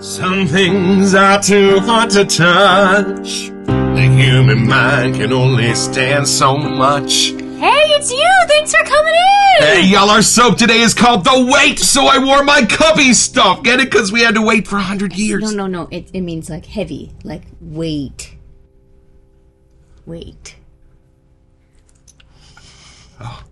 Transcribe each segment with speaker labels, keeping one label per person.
Speaker 1: Some things are too hard to touch. The human mind can only stand so much.
Speaker 2: Hey, it's you! Thanks for coming in!
Speaker 1: Hey, y'all, our soap today is called The Wait, so I wore my cubby stuff. Get it? Because we had to wait for 100 years.
Speaker 2: No. It means like heavy. Like wait. Wait.
Speaker 1: Oh.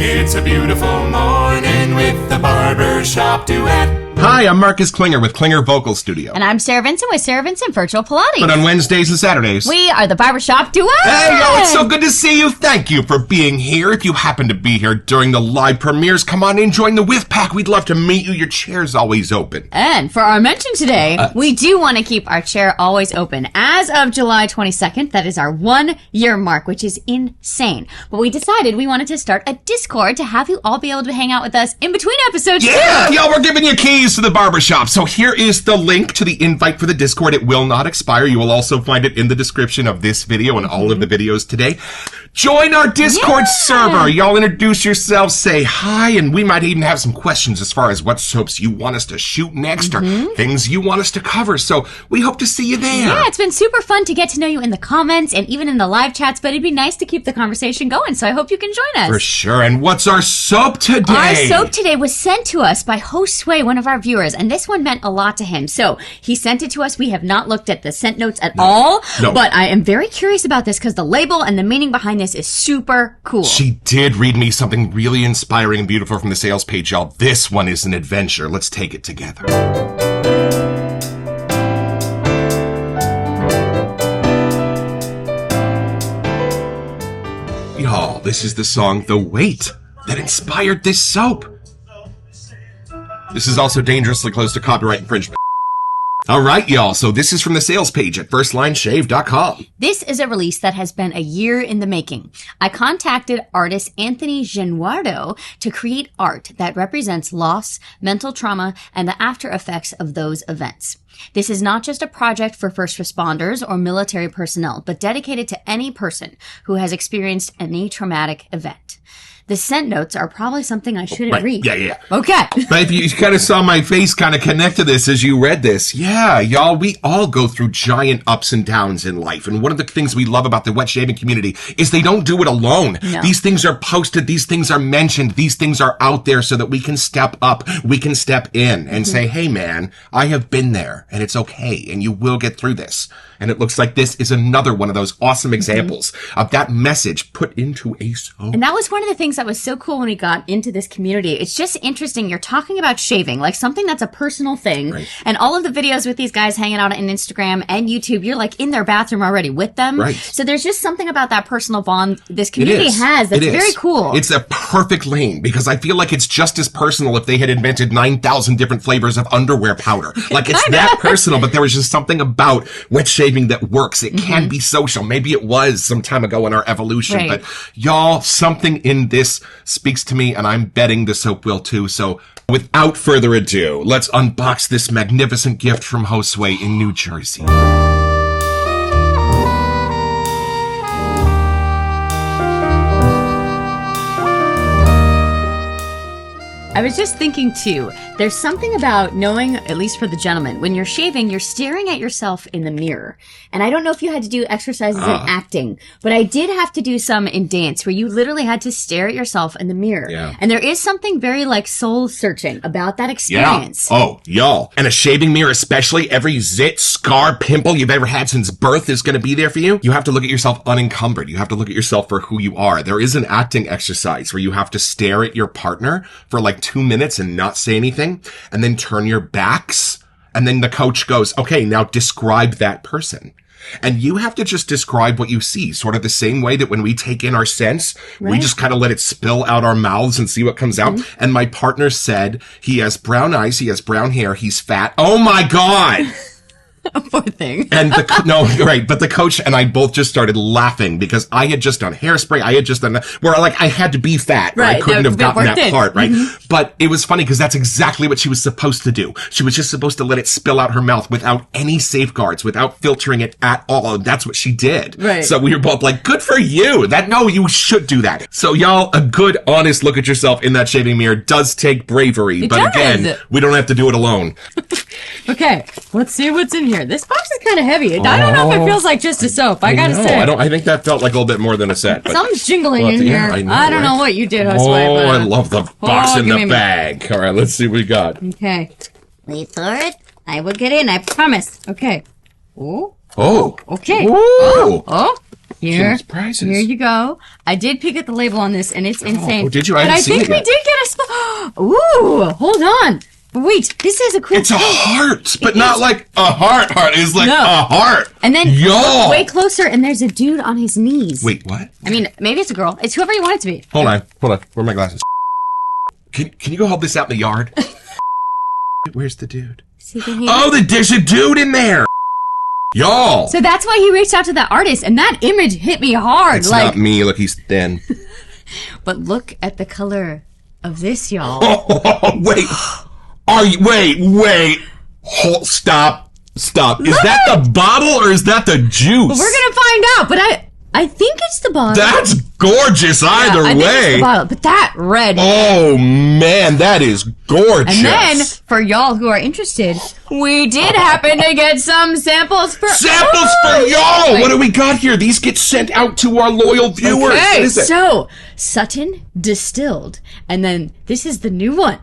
Speaker 3: It's a beautiful morning with the Barbershop Duet.
Speaker 1: Hi, I'm Marcus Klinger with Klinger Vocal Studio.
Speaker 2: And I'm Sarah Vincent with Sarah Vincent Virtual Pilates.
Speaker 1: But on Wednesdays and Saturdays,
Speaker 2: we are the Barbershop Duet!
Speaker 1: Hey, yo, it's so good to see you. Thank you for being here. If you happen to be here during the live premieres, come on in, join the With Pack. We'd love to meet you. Your chair's always open.
Speaker 2: And for our mention today, we do want to keep our chair always open. As of July 22nd, that is our 1 year mark, which is insane. But we decided we wanted to start a Discord to have you all be able to hang out with us in between episodes too.
Speaker 1: Yo, we're giving you keys to the barbershop. So here is the link to the invite for the Discord. It will not expire. You will also find it in the description of this video and all of the videos today. Join our Discord server. Y'all introduce yourselves, say hi, and we might even have some questions as far as what soaps you want us to shoot next or things you want us to cover. So we hope to see you there.
Speaker 2: Yeah, it's been super fun to get to know you in the comments and even in the live chats, but it'd be nice to keep the conversation going, so I hope you can join us.
Speaker 1: For sure. And what's our soap today?
Speaker 2: Our soap today was sent to us by Host Sway, one of our viewers, and this one meant a lot to him. So he sent it to us. We have not looked at the sent notes at all, but I am very curious about this because the label and the meaning behind this is super cool.
Speaker 1: She did read me something really inspiring and beautiful from the sales page, y'all. This one is an adventure. Let's take it together. Y'all, this is the song The Wait that inspired this soap. This is also dangerously close to copyright infringement. All right, y'all. So this is from the sales page at firstlineshave.com.
Speaker 2: This is a release that has been a year in the making. I contacted artist Anthony Genuardo to create art that represents loss, mental trauma, and the after effects of those events. This is not just a project for first responders or military personnel, but dedicated to any person who has experienced any traumatic event. The sent notes are probably something I shouldn't read.
Speaker 1: Yeah.
Speaker 2: Okay.
Speaker 1: But if you kind of saw my face kind of connect to this as you read this. Yeah, y'all, we all go through giant ups and downs in life. And one of the things we love about the wet shaving community is they don't do it alone.
Speaker 2: No.
Speaker 1: These things are posted. These things are mentioned. These things are out there so that we can step up. We can step in and say, hey, man, I have been there and it's okay. And you will get through this. And it looks like this is another one of those awesome examples of that message put into a soap.
Speaker 2: And that was one of the things that was so cool when we got into this community. It's just interesting. You're talking about shaving, like something that's a personal thing. Right. And all of the videos with these guys hanging out on Instagram and YouTube, you're like in their bathroom already with them.
Speaker 1: Right.
Speaker 2: So there's just something about that personal bond this community has that's very cool.
Speaker 1: It's a perfect lane because I feel like it's just as personal if they had invented 9,000 different flavors of underwear powder. Like it's that personal, but there was just something about wet shaving that works. It can be social. Maybe it was some time ago in our evolution, but y'all, something in this speaks to me and I'm betting the soap will too. So without further ado, let's unbox this magnificent gift from Josue in New Jersey.
Speaker 2: I was just thinking too, there's something about knowing, at least for the gentleman, when you're shaving, you're staring at yourself in the mirror. And I don't know if you had to do exercises in acting, but I did have to do some in dance where you literally had to stare at yourself in the mirror. Yeah. And there is something very like soul searching about that experience.
Speaker 1: Yeah. Oh, y'all. And a shaving mirror, especially every zit, scar, pimple you've ever had since birth is going to be there for you. You have to look at yourself unencumbered. You have to look at yourself for who you are. There is an acting exercise where you have to stare at your partner for like 2 minutes and not say anything, and then turn your backs. And then the coach goes, okay, now describe that person. And you have to just describe what you see, sort of the same way that when we take in our scents, we just kind of let it spill out our mouths and see what comes out. And my partner said, he has brown eyes, he has brown hair, he's fat. Oh my God!
Speaker 2: Poor thing.
Speaker 1: And but the coach and I both just started laughing because I had just done hairspray. I had just done where I had to be fat. Or I couldn't have gotten that part, right? Mm-hmm. But it was funny because that's exactly what she was supposed to do. She was just supposed to let it spill out her mouth without any safeguards, without filtering it at all. And that's what she did.
Speaker 2: Right.
Speaker 1: So we were both like, good for you. You should do that. So y'all, a good, honest look at yourself in that shaving mirror does take bravery. Again, we don't have to do it alone.
Speaker 2: Okay, let's see what's in here. This box is kind of heavy. I don't know if it feels like just a soap. I gotta say.
Speaker 1: I think that felt like a little bit more than a set. But
Speaker 2: something's jingling in here. I don't know what you did, Josue.
Speaker 1: I love the box in the bag. All right, let's see what we got.
Speaker 2: Okay. Wait for it. I will get in, I promise. Okay.
Speaker 1: Oh.
Speaker 2: Okay.
Speaker 1: Oh.
Speaker 2: Here you go. I did peek at the label on this, and it's insane.
Speaker 1: Oh, did you?
Speaker 2: I think we did get a Ooh, hold on. Wait, this is a cool.
Speaker 1: It's a heart, but not like a heart. It's like a heart.
Speaker 2: And then look way closer, and there's a dude on his knees.
Speaker 1: Wait, what?
Speaker 2: I mean, maybe it's a girl. It's whoever you want it to be.
Speaker 1: Hold on. Where are my glasses? Can you go help this out in the yard? Where's the dude? There's a dude in there. Y'all.
Speaker 2: So that's why he reached out to that artist, and that image hit me hard.
Speaker 1: It's not me. Look, he's thin.
Speaker 2: But look at the color of this, y'all.
Speaker 1: Wait. Wait. Stop. Is that the bottle or is that the juice?
Speaker 2: Well, we're gonna find out, but I think it's the bottle.
Speaker 1: That's gorgeous either way.
Speaker 2: I think it's the bottle, but that red.
Speaker 1: Oh man, that is gorgeous.
Speaker 2: And then, for y'all who are interested, we did happen to get some samples for
Speaker 1: y'all. What do we got here? These get sent out to our loyal viewers.
Speaker 2: Okay,
Speaker 1: what is it?
Speaker 2: So Sutton Distilled, and then this is the new one.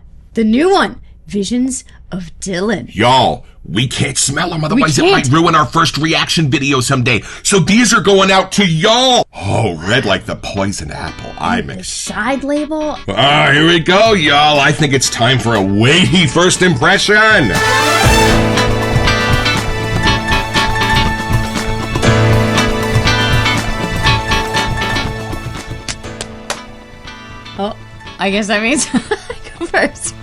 Speaker 2: Visions of Dylan.
Speaker 1: Y'all, we can't smell them, otherwise it might ruin our first reaction video someday. So these are going out to y'all. Oh, red like the poison apple. I'm excited.
Speaker 2: Side label.
Speaker 1: Here we go, y'all. I think it's time for a weighty first impression.
Speaker 2: Oh, I guess that means I go first.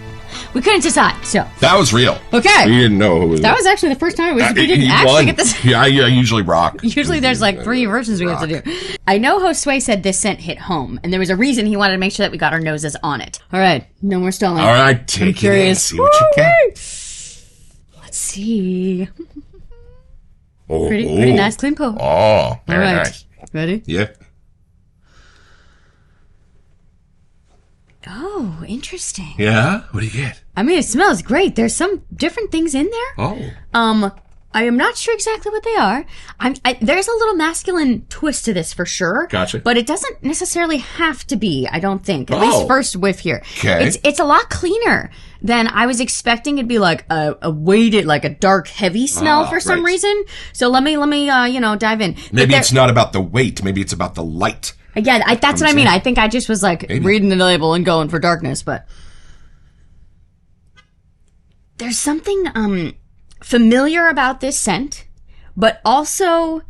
Speaker 2: We couldn't decide, so.
Speaker 1: That was real.
Speaker 2: Okay.
Speaker 1: We didn't know who was
Speaker 2: That was actually the first time we didn't actually get this.
Speaker 1: Yeah, I usually rock.
Speaker 2: Usually there's like 3 versions we have to do. I know Josue said this scent hit home, and there was a reason he wanted to make sure that we got our noses on it. All right, no more stalling.
Speaker 1: All right, take it in. See what you get.
Speaker 2: Let's see.
Speaker 1: Oh,
Speaker 2: pretty nice, clean pull.
Speaker 1: Oh, very nice.
Speaker 2: Ready?
Speaker 1: Yeah.
Speaker 2: Oh, interesting.
Speaker 1: Yeah? What do you get?
Speaker 2: I mean, it smells great. There's some different things in there.
Speaker 1: Oh.
Speaker 2: I am not sure exactly what they are. There's a little masculine twist to this for sure.
Speaker 1: Gotcha.
Speaker 2: But it doesn't necessarily have to be, I don't think. At least first whiff here.
Speaker 1: Okay.
Speaker 2: It's a lot cleaner than I was expecting. It'd be like a weighted, like a dark, heavy smell for some reason. So let me dive in.
Speaker 1: Maybe it's not about the weight. Maybe it's about the light.
Speaker 2: Yeah, that's what I mean. I think I just was like reading the label and going for darkness, but there's something familiar about this scent, but also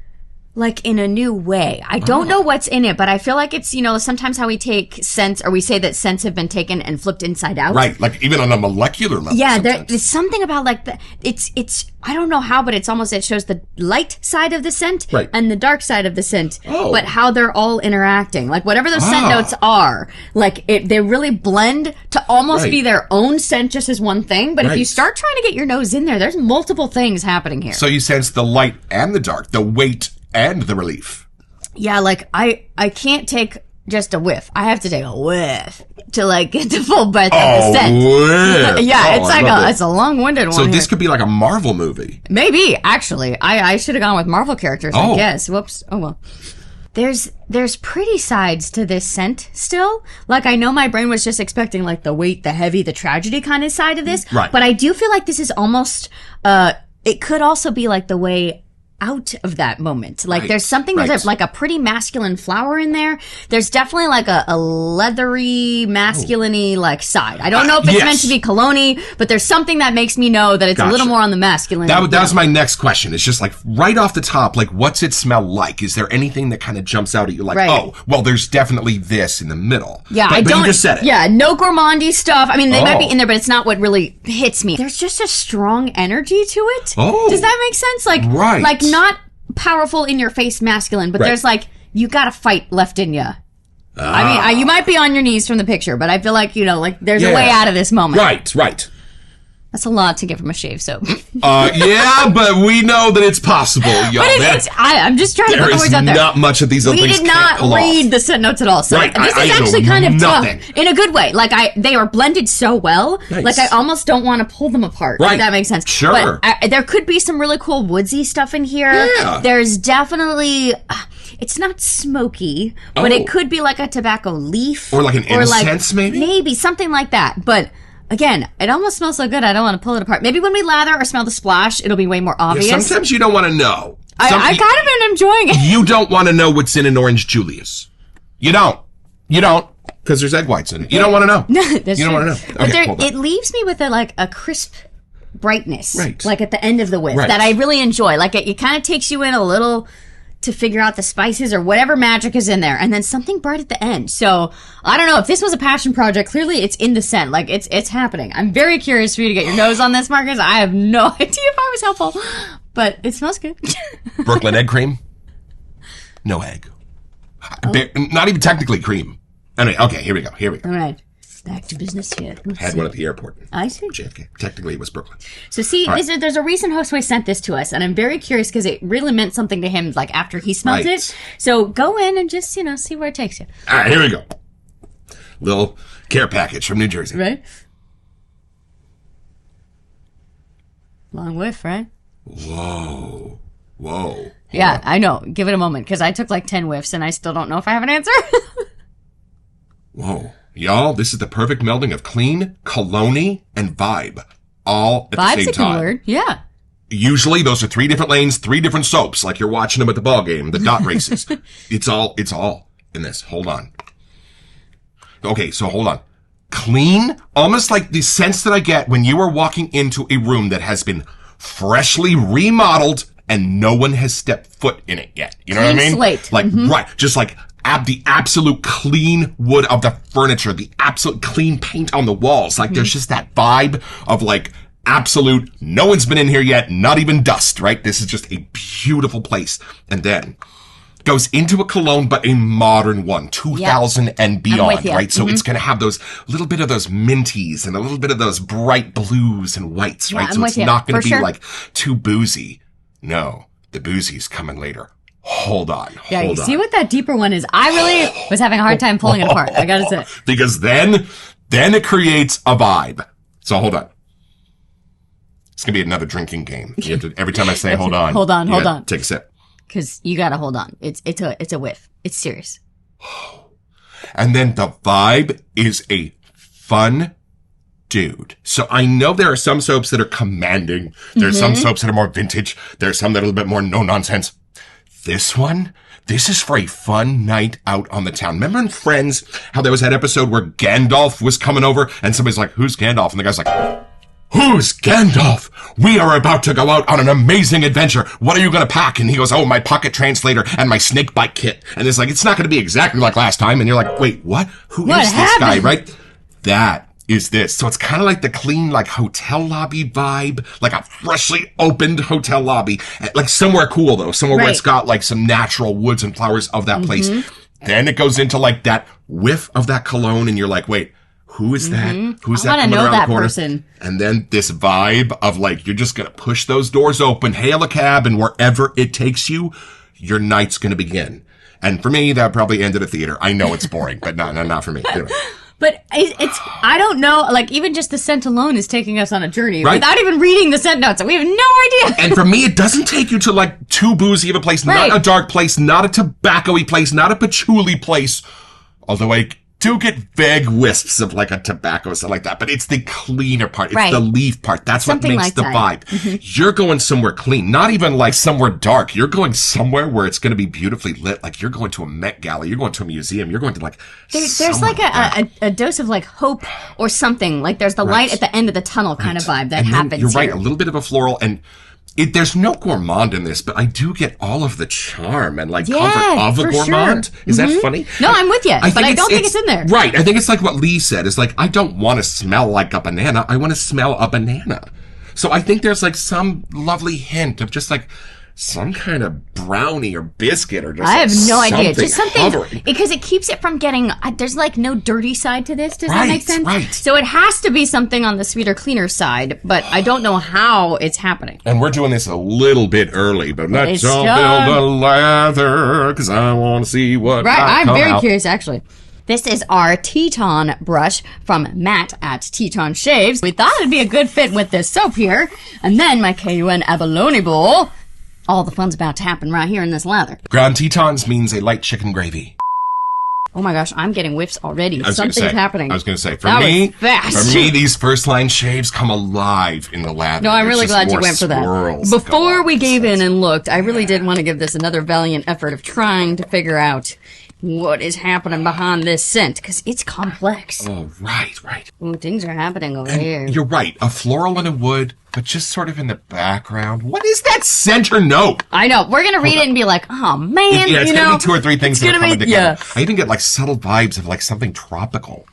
Speaker 2: like in a new way. I don't know what's in it, but I feel like it's, sometimes how we take scents, or we say that scents have been taken and flipped inside out.
Speaker 1: Right, like even on a molecular level.
Speaker 2: Yeah, there's something about like it's I don't know how, but it shows the light side of the scent and the dark side of the scent, but how they're all interacting. Like whatever those scent notes are, like they really blend to almost be their own scent just as one thing. But if you start trying to get your nose in there's multiple things happening here.
Speaker 1: So you sense the light and the dark, the weight and the relief.
Speaker 2: Yeah, like I can't take just a whiff. I have to take a whiff to like get the full breath of the scent.
Speaker 1: Whiff.
Speaker 2: Yeah, it's like it's a long-winded one.
Speaker 1: So this could be like a Marvel movie.
Speaker 2: Maybe, actually. I should have gone with Marvel characters, I guess. Whoops. Oh well. There's pretty sides to this scent still. Like I know my brain was just expecting like the weight, the heavy, the tragedy kind of side of this.
Speaker 1: Right.
Speaker 2: But I do feel like this is almost it could also be like the way out of that moment. Like
Speaker 1: Right,
Speaker 2: there's something,
Speaker 1: right.
Speaker 2: there's like a pretty masculine flower in there. There's definitely like a leathery, masculine-y like side. I don't know if it's
Speaker 1: yes.
Speaker 2: meant to be cologne-y, but there's something that makes me know that it's a little
Speaker 1: Gotcha.
Speaker 2: more on the masculine.
Speaker 1: That was my next question. It's just like right off the top, like what's it smell like? Is there anything that kind of jumps out at you like,
Speaker 2: Right.
Speaker 1: oh, well, there's definitely this in the middle.
Speaker 2: Yeah,
Speaker 1: but,
Speaker 2: I
Speaker 1: but
Speaker 2: don't.
Speaker 1: you just said it.
Speaker 2: Yeah, no gourmandy stuff. I mean, they might be
Speaker 1: Oh.
Speaker 2: in there, but it's not what really hits me. There's just a strong energy to it.
Speaker 1: Oh.
Speaker 2: Does that make sense? Like,
Speaker 1: Right.
Speaker 2: like not powerful in your face masculine, but
Speaker 1: Right.
Speaker 2: there's like you got a fight left in you. I mean, you might be on your knees from the picture, but I feel like like there's a way
Speaker 1: Yeah.
Speaker 2: out of this moment.
Speaker 1: Right.
Speaker 2: That's a lot to get from a shave soap.
Speaker 1: Yeah, but we know that it's possible, y'all.
Speaker 2: But I'm just trying to
Speaker 1: There
Speaker 2: put the
Speaker 1: is
Speaker 2: words out there.
Speaker 1: not much of these other
Speaker 2: We
Speaker 1: things
Speaker 2: did
Speaker 1: can't
Speaker 2: not
Speaker 1: pull
Speaker 2: read
Speaker 1: off.
Speaker 2: the scent notes at all. So
Speaker 1: Right,
Speaker 2: this
Speaker 1: I
Speaker 2: is
Speaker 1: know
Speaker 2: actually kind of
Speaker 1: nothing.
Speaker 2: tough in a good way. Like they are blended so well.
Speaker 1: Nice.
Speaker 2: Like I almost don't want to pull them apart.
Speaker 1: Right.
Speaker 2: If that makes sense.
Speaker 1: Sure.
Speaker 2: But there could be some really cool woodsy stuff in here.
Speaker 1: Yeah.
Speaker 2: There's definitely. It's not smoky, but
Speaker 1: Oh.
Speaker 2: it could be like a tobacco leaf.
Speaker 1: Or like an incense, maybe?
Speaker 2: Maybe, something like that. But again, it almost smells so good, I don't want to pull it apart. Maybe when we lather or smell the splash, it'll be way more obvious.
Speaker 1: Sometimes you don't want to know.
Speaker 2: I kind of been enjoying it.
Speaker 1: You don't want to know what's in an orange Julius. You don't. Because there's egg whites in it. You don't want to know.
Speaker 2: That's
Speaker 1: You don't
Speaker 2: true.
Speaker 1: want to know.
Speaker 2: But
Speaker 1: Okay, hold on.
Speaker 2: it leaves me with a crisp brightness.
Speaker 1: Right.
Speaker 2: Like at the end of the whiff
Speaker 1: Right.
Speaker 2: that I really enjoy. Like it kind of takes you in a little to figure out the spices or whatever magic is in there, and then something bright at the end. So I don't know if this was a passion project. Clearly, it's in the scent. Like it's happening. I'm very curious for you to get your nose on this, Marcus. I have no idea if I was helpful, but it smells good.
Speaker 1: Brooklyn egg cream? No egg. Not even technically cream. Anyway, okay, here we go.
Speaker 2: All right, back to business here. Let's
Speaker 1: Had
Speaker 2: see.
Speaker 1: one at the airport.
Speaker 2: I see.
Speaker 1: JFK. Technically, it was Brooklyn.
Speaker 2: So see,
Speaker 1: Right.
Speaker 2: there's a reason Josue sent this to us, and I'm very curious because it really meant something to him, like after he smelled
Speaker 1: Right.
Speaker 2: it. So go in and just see where it takes you.
Speaker 1: All right, here we go. Little care package from New Jersey.
Speaker 2: Right? Long whiff, right?
Speaker 1: Whoa.
Speaker 2: Yeah, I know. Give it a moment because I took like 10 whiffs and I still don't know if I have an answer.
Speaker 1: Whoa. Y'all, this is the perfect melding of clean, cologne, and vibe. All at the
Speaker 2: Vibe's
Speaker 1: same
Speaker 2: a
Speaker 1: time.
Speaker 2: good word. Yeah.
Speaker 1: Usually those are 3 different lanes, 3 different soaps, like you're watching them at the ball game, the dot races. It's all in this. Hold on. Okay, so hold on. Clean, almost like the sense that I get when you are walking into a room that has been freshly remodeled and no one has stepped foot in it yet. You know what I
Speaker 2: Clean
Speaker 1: mean?
Speaker 2: slate.
Speaker 1: Like, right, just like the absolute clean wood of the furniture, the absolute clean paint on the walls. Like there's just that vibe of like absolute, no one's been in here yet, not even dust, right? This is just a beautiful place. And then goes into a cologne, but a modern one, 2000 and beyond,
Speaker 2: you.
Speaker 1: right? So it's going to have those little bit of those minties and a little bit of those bright blues and whites, right?
Speaker 2: I'm
Speaker 1: So
Speaker 2: with
Speaker 1: it's
Speaker 2: you,
Speaker 1: not going
Speaker 2: for
Speaker 1: to be
Speaker 2: sure.
Speaker 1: like too boozy. No, the boozy's coming later. Hold on.
Speaker 2: Yeah, you
Speaker 1: hold on.
Speaker 2: see what that deeper one is? I really was having a hard time pulling it apart. I gotta say.
Speaker 1: Because then it creates a vibe. So hold on. It's gonna be another drinking game. You have to, every time I say hold on.
Speaker 2: Hold on,
Speaker 1: you
Speaker 2: hold
Speaker 1: gotta
Speaker 2: on.
Speaker 1: Take a sip.
Speaker 2: Because you gotta hold on. It's a whiff. It's serious.
Speaker 1: And then the vibe is a fun dude. So I know there are some soaps that are commanding. There's some soaps that are more vintage. There's some that are a little bit more no nonsense. This one, this is for a fun night out on the town. Remember in Friends, how there was that episode where Gandalf was coming over and somebody's like, who's Gandalf? And the guy's like, who's Gandalf? We are about to go out on an amazing adventure. What are you going to pack? And he goes, oh, my pocket translator and my snake bite kit. And it's like, it's not going to be exactly like last time. And you're like, wait, what? Who
Speaker 2: What
Speaker 1: is this guy,
Speaker 2: happened?
Speaker 1: right? That is this. So it's kind of like the clean, like hotel lobby vibe, like a freshly opened hotel lobby, like somewhere cool though, somewhere where
Speaker 2: Right.
Speaker 1: it's got like some natural woods and flowers of that place. Then it goes into like that whiff of that cologne and you're like, wait, who is that? Who's
Speaker 2: I
Speaker 1: that
Speaker 2: wanna
Speaker 1: coming
Speaker 2: know
Speaker 1: around
Speaker 2: that
Speaker 1: the corner?
Speaker 2: person.
Speaker 1: And then this vibe of like, you're just going to push those doors open, hail a cab, and wherever it takes you, your night's going to begin. And for me, that probably ended at theater. I know it's boring, but not for me. Anyway.
Speaker 2: But it's I don't know, like even just the scent alone is taking us on a journey
Speaker 1: Right.
Speaker 2: without even reading the scent notes. We have no idea.
Speaker 1: And for me, it doesn't take you to like too boozy of a place,
Speaker 2: Right.
Speaker 1: not a dark place, not a tobacco-y place, not a patchouli place. Although I do get vague wisps of like a tobacco or something like that, but it's the cleaner part. It's the leaf part. That's
Speaker 2: Something
Speaker 1: what makes
Speaker 2: like
Speaker 1: the
Speaker 2: that.
Speaker 1: vibe. You're going somewhere clean, not even like somewhere dark. You're going somewhere where it's going to be beautifully lit. Like you're going to a Met Gala. You're going to a museum. You're going to like
Speaker 2: There's like a dose of like hope or something. Like there's the light at the end of the tunnel kind of vibe that happens.
Speaker 1: You're right.
Speaker 2: here.
Speaker 1: A little bit of a floral and. There's no gourmand in this, but I do get all of the charm and like comfort of a gourmand.
Speaker 2: Sure.
Speaker 1: Is that funny?
Speaker 2: No, I'm with you, but I don't think it's in there.
Speaker 1: Right. I think it's like what Lee said. Is like, I don't want to smell like a banana. I want to smell a banana. So I think there's like some lovely hint of just like some kind of brownie or biscuit or just
Speaker 2: I have no idea. Just something,
Speaker 1: hovering.
Speaker 2: because it keeps it from getting, there's like no dirty side to this. Does that make sense?
Speaker 1: Right.
Speaker 2: So it has to be something on the sweeter, cleaner side, but I don't know how it's happening.
Speaker 1: And we're doing this a little bit early, but let's all
Speaker 2: done.
Speaker 1: build a lather because I want to see what
Speaker 2: I'm
Speaker 1: come
Speaker 2: very
Speaker 1: out.
Speaker 2: curious, actually. This is our Teton brush from Matt at Teton Shaves. We thought it'd be a good fit with this soap here. And then my KUN abalone bowl. All the fun's about to happen right here in this lather.
Speaker 1: Ground Tetons means a light chicken gravy.
Speaker 2: Oh my gosh, I'm getting whiffs already.
Speaker 1: I was gonna
Speaker 2: Something's
Speaker 1: say,
Speaker 2: happening.
Speaker 1: I was going to say,
Speaker 2: That was fast.
Speaker 1: for me, these first line shaves come alive in the lather.
Speaker 2: No, I'm
Speaker 1: There's
Speaker 2: really
Speaker 1: just
Speaker 2: glad you
Speaker 1: more
Speaker 2: went for that.
Speaker 1: swirls go
Speaker 2: Before
Speaker 1: on.
Speaker 2: we gave in and looked, I really did want to give this another valiant effort of trying to figure out what is happening behind this scent, because it's complex.
Speaker 1: Oh, right.
Speaker 2: Ooh, things are happening over here.
Speaker 1: You're right. A floral and a wood, but just sort of in the background. What is that center note?
Speaker 2: I know. We're going to read it and be like, oh, man,
Speaker 1: Yeah, it's
Speaker 2: you
Speaker 1: going
Speaker 2: know.
Speaker 1: to be 2 or 3 things that are
Speaker 2: gonna
Speaker 1: coming
Speaker 2: be-
Speaker 1: together.
Speaker 2: yeah.
Speaker 1: I even get like subtle vibes of like something tropical.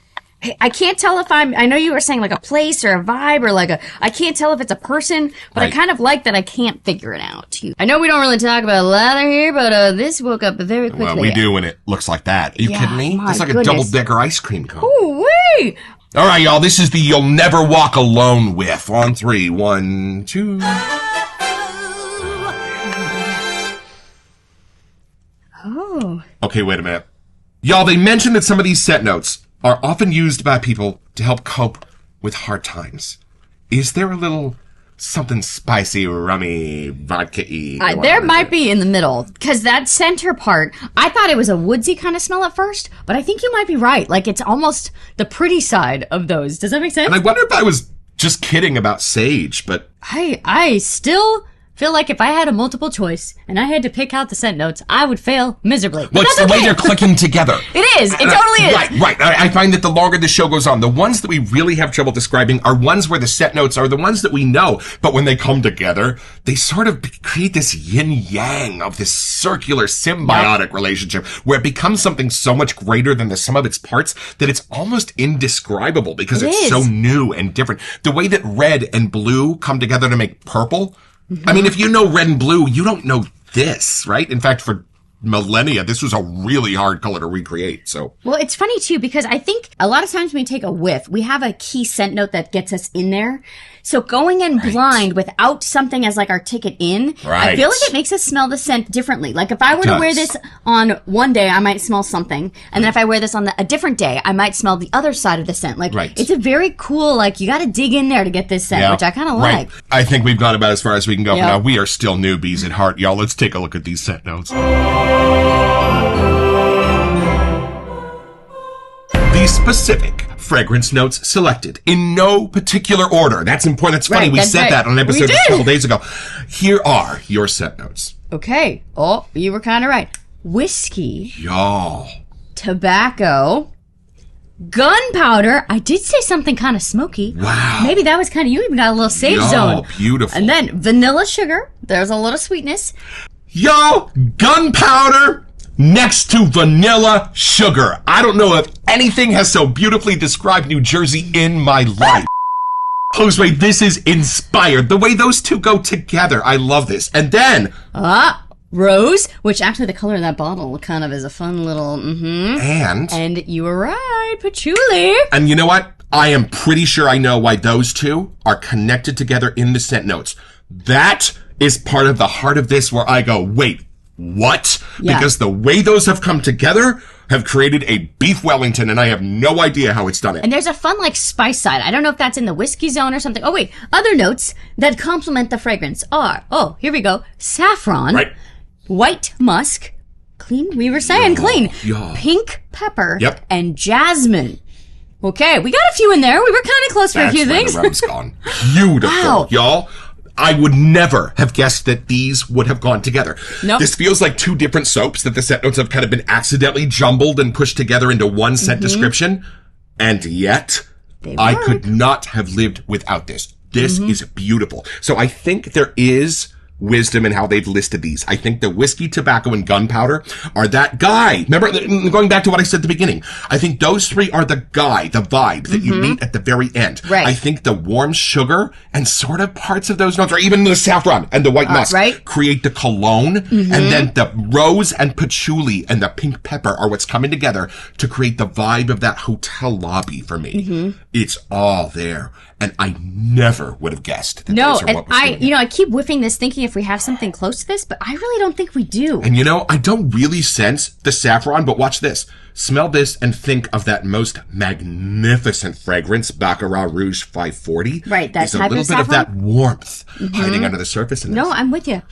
Speaker 2: I can't tell if I know you were saying like a place or a vibe or like I can't tell if it's a person, but
Speaker 1: Right.
Speaker 2: I kind of like that I can't figure it out. I know we don't really talk about lather here, but this woke up very quickly.
Speaker 1: Well, we do when it looks like that. Are you
Speaker 2: Yeah,
Speaker 1: kidding me?
Speaker 2: my
Speaker 1: It's like
Speaker 2: goodness.
Speaker 1: a double-decker ice cream cone.
Speaker 2: Ooh-wee!
Speaker 1: All right, y'all. This is the You'll Never Walk Alone whiff. On 3. 1, 2.
Speaker 2: Oh.
Speaker 1: Okay, wait a minute. Y'all, they mentioned that some of these scent notes are often used by people to help cope with hard times. Is there a little something spicy, rummy, vodka-y?
Speaker 2: There might be in the middle, because that center part, I thought it was a woodsy kind of smell at first, but I think you might be right. Like, it's almost the pretty side of those. Does that make sense?
Speaker 1: And I wonder if I was just kidding about sage, but
Speaker 2: I still feel like if I had a multiple choice and I had to pick out the scent notes, I would fail miserably. But
Speaker 1: well, it's
Speaker 2: that's
Speaker 1: the way
Speaker 2: okay.
Speaker 1: they're clicking together.
Speaker 2: It is. It totally is.
Speaker 1: Right. I find that the longer the show goes on, the ones that we really have trouble describing are ones where the set notes are the ones that we know. But when they come together, they sort of create this yin-yang of this circular symbiotic relationship where it becomes something so much greater than the sum of its parts that it's almost indescribable because it's so new and different. The way that red and blue come together to make purple. I mean, if you know red and blue, you don't know this, right? In fact, for millennia, this was a really hard color to recreate. So,
Speaker 2: Well, it's funny too, because I think a lot of times when we take a whiff, we have a key scent note that gets us in there. So going in blind without something as like our ticket in, I feel like it makes us smell the scent differently. Like if I were to wear this on one day, I might smell something. And then if I wear this on a different day, I might smell the other side of the scent. Like it's a very cool, like you got to dig in there to get this scent, which I kind of like.
Speaker 1: I think we've gone about as far as we can go. Now, we are still newbies at heart. Y'all, let's take a look at these scent notes. These specific fragrance notes selected in no particular order. That's important. That's funny. We said that on an episode a couple days ago. Here are your scent notes.
Speaker 2: Okay. Oh, you were kind of right. Whiskey.
Speaker 1: Y'all.
Speaker 2: Tobacco. Gunpowder. I did say something kind of smoky.
Speaker 1: Wow.
Speaker 2: Maybe that was kind of, you even got a little sage zone.
Speaker 1: Beautiful.
Speaker 2: And then vanilla sugar. There's a little sweetness.
Speaker 1: Yo, gunpowder next to vanilla sugar. I don't know if anything has so beautifully described New Jersey in my life. Jose, this is inspired. The way those two go together. I love this. And then...
Speaker 2: Rose, which actually the color of that bottle kind of is a fun little, And you were right, patchouli.
Speaker 1: And you know what? I am pretty sure I know why those two are connected together in the scent notes. That is part of the heart of this where I go, wait, what?
Speaker 2: Yeah.
Speaker 1: Because the way those have come together have created a beef Wellington, and I have no idea how it's done it.
Speaker 2: And there's a fun, like, spice side. I don't know if that's in the whiskey zone or something. Oh, wait. Other notes that complement the fragrance are, here we go, saffron, white musk, Clean? We were saying clean.
Speaker 1: Yeah.
Speaker 2: Pink pepper
Speaker 1: Yep.
Speaker 2: and jasmine. Okay, we got a few in there. We were kind of close for a few things.
Speaker 1: The rum's gone. Beautiful,
Speaker 2: Wow.
Speaker 1: y'all. I would never have guessed that these would have gone together.
Speaker 2: Nope.
Speaker 1: This feels like two different soaps that the scent notes have kind of been accidentally jumbled and pushed together into one scent description. And yet, I could not have lived without this. This is beautiful. So I think there is wisdom in how they've listed these. I think the whiskey, tobacco, and gunpowder are that guy. Remember, going back to what I said at the beginning, I think those three are the guy, the vibe that you meet at the very end.
Speaker 2: Right.
Speaker 1: I think the warm sugar and sort of parts of those notes, or even the saffron and the white musk, create the cologne. And then the rose and patchouli and the pink pepper are what's coming together to create the vibe of that hotel lobby for me. It's all there. And I never would have guessed that those are
Speaker 2: and
Speaker 1: what was doing it.
Speaker 2: I keep whiffing this thinking if we have something close to this, but I really don't think we do.
Speaker 1: And I don't really sense the saffron, but watch this. Smell this and think of that most magnificent fragrance, Baccarat Rouge 540.
Speaker 2: Right, that
Speaker 1: There's a
Speaker 2: type
Speaker 1: little
Speaker 2: of
Speaker 1: bit of
Speaker 2: saffron?
Speaker 1: that warmth hiding under the surface in this.
Speaker 2: No, I'm with you.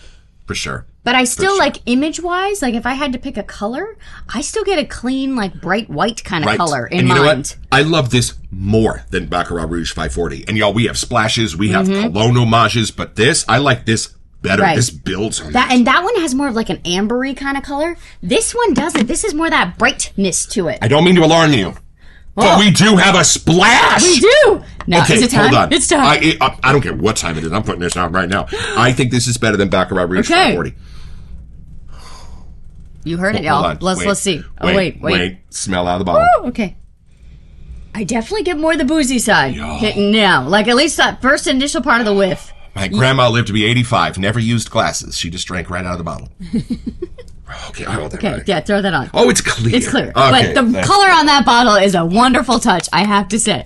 Speaker 1: For sure.
Speaker 2: But I still, like, image-wise, like, if I had to pick a color, I still get a clean, like, bright white kind of color in
Speaker 1: and you
Speaker 2: mind.
Speaker 1: know what? I love this more than Baccarat Rouge 540. And y'all, we have splashes, we have cologne homages, but this, I like this better.
Speaker 2: Right.
Speaker 1: This builds on
Speaker 2: That
Speaker 1: this.
Speaker 2: and that one has more of like an ambery kind of color. This one doesn't. This is more that brightness to it.
Speaker 1: I don't mean to alarm you, but we do have a splash!
Speaker 2: We do! Now,
Speaker 1: Okay,
Speaker 2: is it time?
Speaker 1: hold on.
Speaker 2: It's time.
Speaker 1: I don't care what time it is. I'm putting this out right now. I think this is better than Baccarat Rouge 540.
Speaker 2: You heard it,
Speaker 1: Hold
Speaker 2: y'all.
Speaker 1: on.
Speaker 2: Let's see. Oh, wait.
Speaker 1: Smell out of the bottle.
Speaker 2: Oh, okay. I definitely get more the boozy side
Speaker 1: Yo.
Speaker 2: hitting now. Like at least that first initial part of the whiff.
Speaker 1: My grandma lived to be 85, never used glasses. She just drank right out of the bottle. Okay, I hold that
Speaker 2: Okay,
Speaker 1: right.
Speaker 2: yeah, throw that on.
Speaker 1: Oh, it's clear.
Speaker 2: It's clear.
Speaker 1: Okay,
Speaker 2: But the color on that bottle is a wonderful touch, I have to say.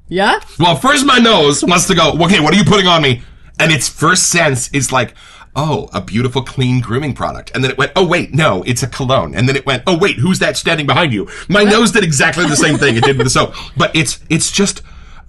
Speaker 2: Yeah?
Speaker 1: Well, first my nose wants to go, okay, what are you putting on me? And its first sense is like, oh, a beautiful, clean grooming product. And then it went, oh, wait, no, it's a cologne. And then it went, oh, wait, who's that standing behind you? My nose did exactly the same thing it did with the soap. But it's just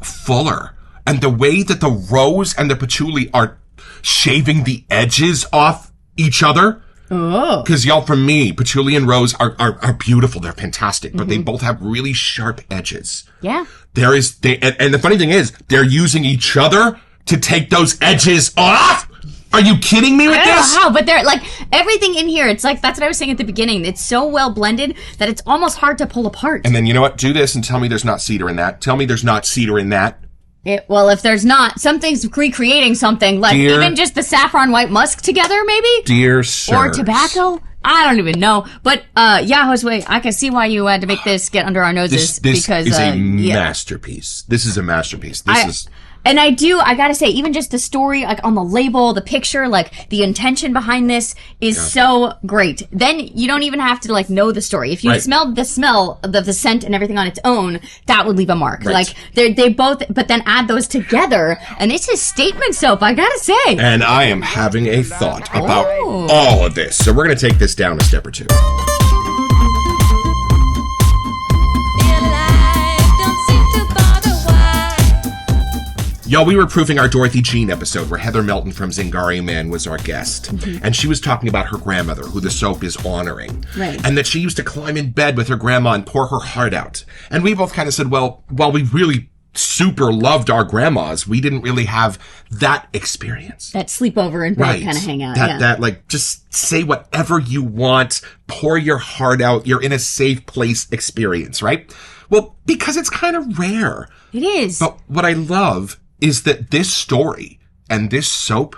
Speaker 1: fuller. And the way that the rose and the patchouli are shaving the edges off each other.
Speaker 2: Oh.
Speaker 1: Because y'all, for me, patchouli and rose are beautiful. They're fantastic. But they both have really sharp edges.
Speaker 2: Yeah.
Speaker 1: And the funny thing is, they're using each other to take those edges off. Are you kidding me with
Speaker 2: I don't
Speaker 1: this?
Speaker 2: know how, but they're like everything in here. It's like that's what I was saying at the beginning. It's so well blended that it's almost hard to pull apart.
Speaker 1: And then you know what? Do this and tell me there's not cedar in that. Tell me there's not cedar in that.
Speaker 2: Well, if there's not, something's recreating something like even just the saffron white musk together, maybe.
Speaker 1: Dear sir.
Speaker 2: Or tobacco. I don't even know. But yeah, Josue, I can see why you had to make this get under our noses
Speaker 1: This
Speaker 2: because
Speaker 1: is a
Speaker 2: yeah.
Speaker 1: masterpiece. This is a masterpiece. This is.
Speaker 2: And I gotta say, even just the story, like on the label, the picture, like the intention behind this is so great. Then you don't even have to like know the story. If you smelled the smell of the scent and everything on its own, that would leave a mark.
Speaker 1: Right.
Speaker 2: Like they both, but then add those together, and it's a statement soap. I gotta say.
Speaker 1: And I am having a thought about all of this. So we're going to take this down a step or two. Y'all, we were proofing our Dorothy Jean episode where Heather Melton from Zingari Man was our guest. And she was talking about her grandmother, who the soap is honoring.
Speaker 2: Right.
Speaker 1: And that she used to climb in bed with her grandma and pour her heart out. And we both kind of said, well, while we really super loved our grandmas, we didn't really have that experience.
Speaker 2: That sleepover and bed kind of hangout.
Speaker 1: That like, just say whatever you want, pour your heart out, you're in a safe place experience, right? Well, because it's kind of rare.
Speaker 2: It is.
Speaker 1: But what I love is that this story and this soap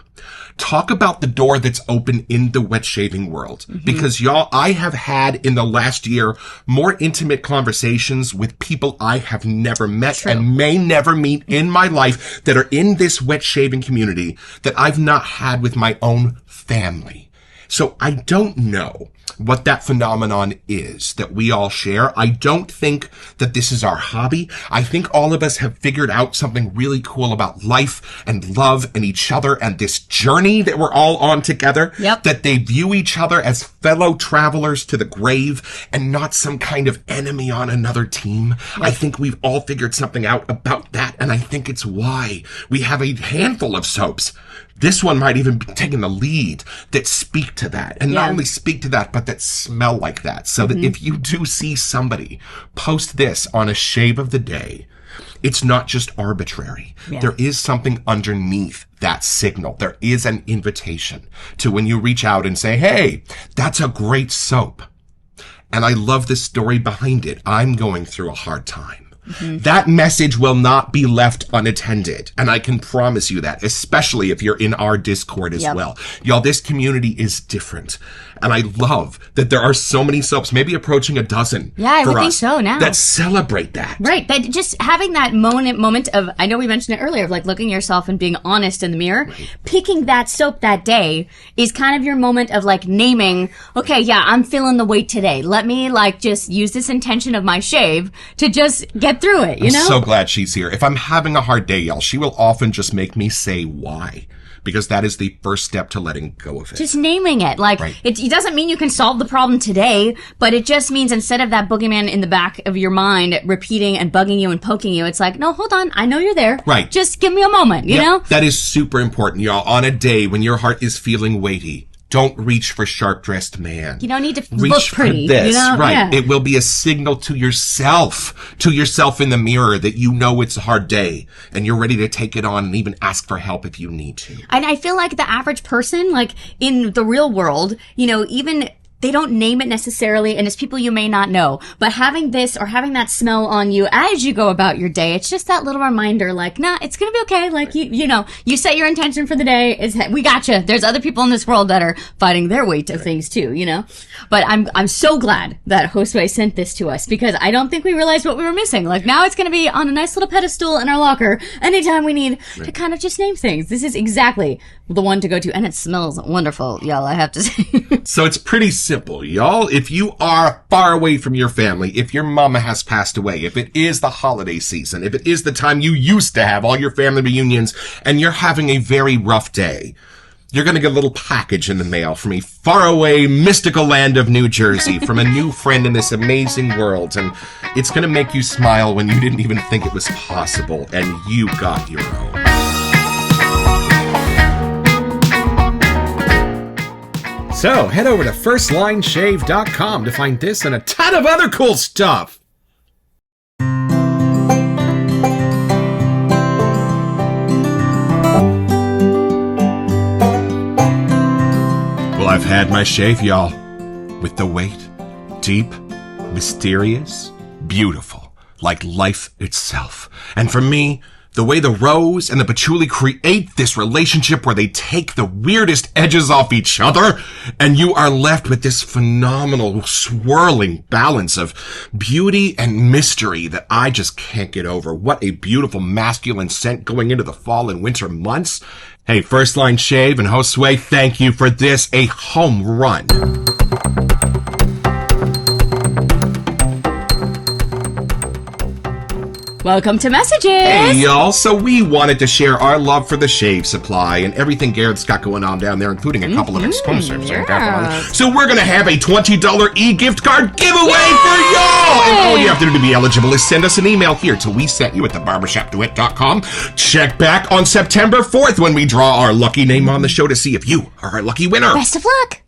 Speaker 1: talk about the door that's open in the wet shaving world. Because y'all, I have had in the last year more intimate conversations with people I have never met and may never meet in my life that are in this wet shaving community that I've not had with my own family. So I don't know what that phenomenon is that we all share. I don't think that this is our hobby. I think all of us have figured out something really cool about life and love and each other and this journey that we're all on together.
Speaker 2: Yep.
Speaker 1: That they view each other as fellow travelers to the grave and not some kind of enemy on another team. Yep. I think we've all figured something out about that, and I think it's why we have a handful of soaps This one might even be taking the lead that speak to that. And not only speak to that, but that smell like that. So that if you do see somebody post this on a shave of the day, it's not just arbitrary. Yeah. There is something underneath that signal. There is an invitation to when you reach out and say, hey, that's a great soap. And I love the story behind it. I'm going through a hard time. That message will not be left unattended. And I can promise you that, especially if you're in our Discord as well. Y'all, this community is different. And I love that there are so many soaps, maybe approaching a dozen.
Speaker 2: Yeah, I would think so now.
Speaker 1: That celebrate that.
Speaker 2: Right. That just having that moment of, I know we mentioned it earlier, of like looking at yourself and being honest in the mirror. Right. Picking that soap that day is kind of your moment of like naming, okay, yeah, I'm feeling the weight today. Let me like just use this intention of my shave to just get through it, you know?
Speaker 1: I'm so glad she's here. If I'm having a hard day, y'all, she will often just make me say why. Because that is the first step to letting go of it.
Speaker 2: Just naming it. Like, it doesn't mean you can solve the problem today, but it just means instead of that boogeyman in the back of your mind repeating and bugging you and poking you, it's like, no, hold on. I know you're there.
Speaker 1: Right.
Speaker 2: Just give me a moment, you know?
Speaker 1: That is super important, y'all. On a day when your heart is feeling weighty, don't reach for sharp-dressed man.
Speaker 2: You don't need to
Speaker 1: reach
Speaker 2: look pretty.
Speaker 1: For this.
Speaker 2: You know?
Speaker 1: Right.
Speaker 2: Yeah.
Speaker 1: It will be a signal to yourself in the mirror that you know it's a hard day and you're ready to take it on and even ask for help if you need to.
Speaker 2: And I feel like the average person, like in the real world, you know, even they don't name it necessarily, and it's people you may not know. But having this or having that smell on you as you go about your day, it's just that little reminder, like, nah, it's gonna be okay. Like, you know, you set your intention for the day. We gotcha. There's other people in this world that are fighting their way to things too, you know? But I'm so glad that Josue sent this to us because I don't think we realized what we were missing. Like, now it's gonna be on a nice little pedestal in our locker anytime we need to kind of just name things. This is exactly the one to go to, and it smells wonderful, y'all, I have to say.
Speaker 1: So it's pretty simple, y'all. If you are far away from your family, if your mama has passed away, if it is the holiday season, if it is the time you used to have all your family reunions, and you're having a very rough day, you're going to get a little package in the mail from a faraway mystical land of New Jersey from a new friend in this amazing world. And it's going to make you smile when you didn't even think it was possible, and you got your own.
Speaker 4: So, head over to firstlineshave.com to find this and a ton of other cool stuff.
Speaker 1: Well, I've had my shave, y'all. With the weight, deep, mysterious, beautiful, like life itself. And for me, the way the rose and the patchouli create this relationship where they take the weirdest edges off each other, and you are left with this phenomenal swirling balance of beauty and mystery that I just can't get over. What a beautiful masculine scent going into the fall and winter months. Hey, First Line Shave and Josue, thank you for this. A home run.
Speaker 2: Welcome to Messages!
Speaker 1: Hey, y'all. So we wanted to share our love for the shave supply and everything Garrett's got going on down there, including a couple of exclusives.
Speaker 2: Yeah.
Speaker 1: So we're going to have a $20 e-gift card giveaway for y'all! And all you have to do to be eligible is send us an email here to we sent you at thebarbershopduet.com. Check back on September 4th when we draw our lucky name on the show to see if you are our lucky winner.
Speaker 2: Best of luck!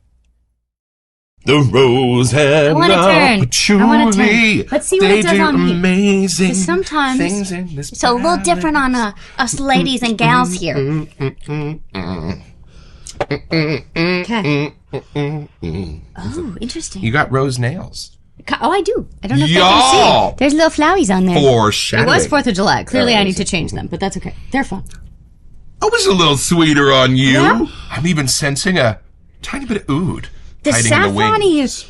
Speaker 1: The rose and the patchouli.
Speaker 2: Let's see what it does on you.
Speaker 1: Amazing
Speaker 2: sometimes
Speaker 1: things in this
Speaker 2: it's a little different on us ladies and gals here. Okay. Oh, interesting.
Speaker 1: You got rose nails.
Speaker 2: Oh, I do. I don't know if they can see. There's little flowies on there.
Speaker 1: Foreshadowing.
Speaker 2: It was 4th of July. Clearly, I need to change them, but that's okay. They're fun.
Speaker 1: I was a little sweeter on you.
Speaker 2: Yeah.
Speaker 1: I'm even sensing a tiny bit of oud.
Speaker 2: The saffron-y is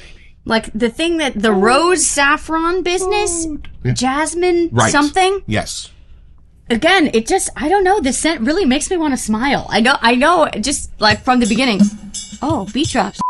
Speaker 2: like the thing that the rose saffron business, jasmine something.
Speaker 1: Yes.
Speaker 2: Again, it just, I don't know, the scent really makes me want to smile. I know, just like from the beginning. Oh, beach drops.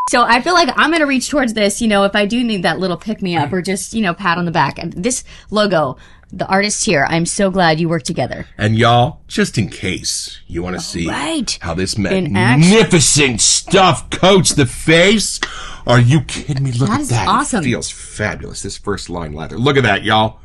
Speaker 2: So I feel like I'm going to reach towards this, you know, if I do need that little pick-me-up or just, you know, pat on the back. And this logo, the artist here, I'm so glad you worked together.
Speaker 1: And y'all, just in case you want to see how this
Speaker 2: action.
Speaker 1: magnificent stuff coats the face, are you kidding me? Look at that.
Speaker 2: Awesome.
Speaker 1: It feels fabulous, this First Line leather. Look at that, y'all.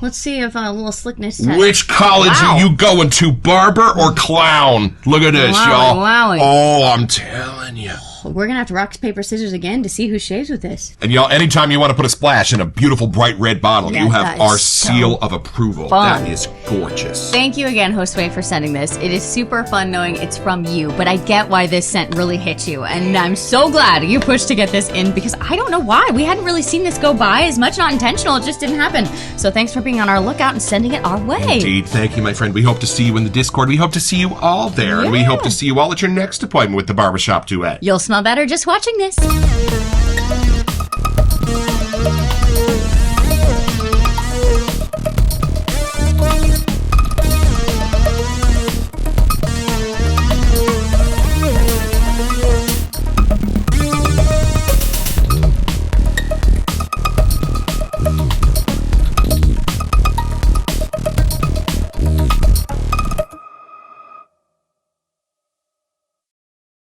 Speaker 2: Let's see if a little slickness test.
Speaker 1: Which college
Speaker 2: Wow.
Speaker 1: are you going to, barber or clown? Look at this, y'all.
Speaker 2: Wowie.
Speaker 1: Oh, I'm telling you.
Speaker 2: We're gonna have to rock, paper, scissors again to see who shaves with this.
Speaker 1: And y'all, anytime you want to put a splash in a beautiful bright red bottle,
Speaker 2: Yeah,
Speaker 1: you
Speaker 2: that
Speaker 1: have
Speaker 2: is
Speaker 1: our
Speaker 2: so
Speaker 1: seal of approval.
Speaker 2: fun.
Speaker 1: That is gorgeous.
Speaker 2: Thank you again, Josue, for sending this. It is super fun knowing it's from you, but I get why this scent really hit you. And I'm so glad you pushed to get this in because I don't know why. We hadn't really seen this go by as much, not intentional. It just didn't happen. So thanks for being on our lookout and sending it our way.
Speaker 1: Indeed. Thank you, my friend. We hope to see you in the Discord. We hope to see you all there. And we
Speaker 2: Yeah.
Speaker 1: hope to see you all at your next appointment with the Barbershop Duet.
Speaker 2: You'll smell better just watching this.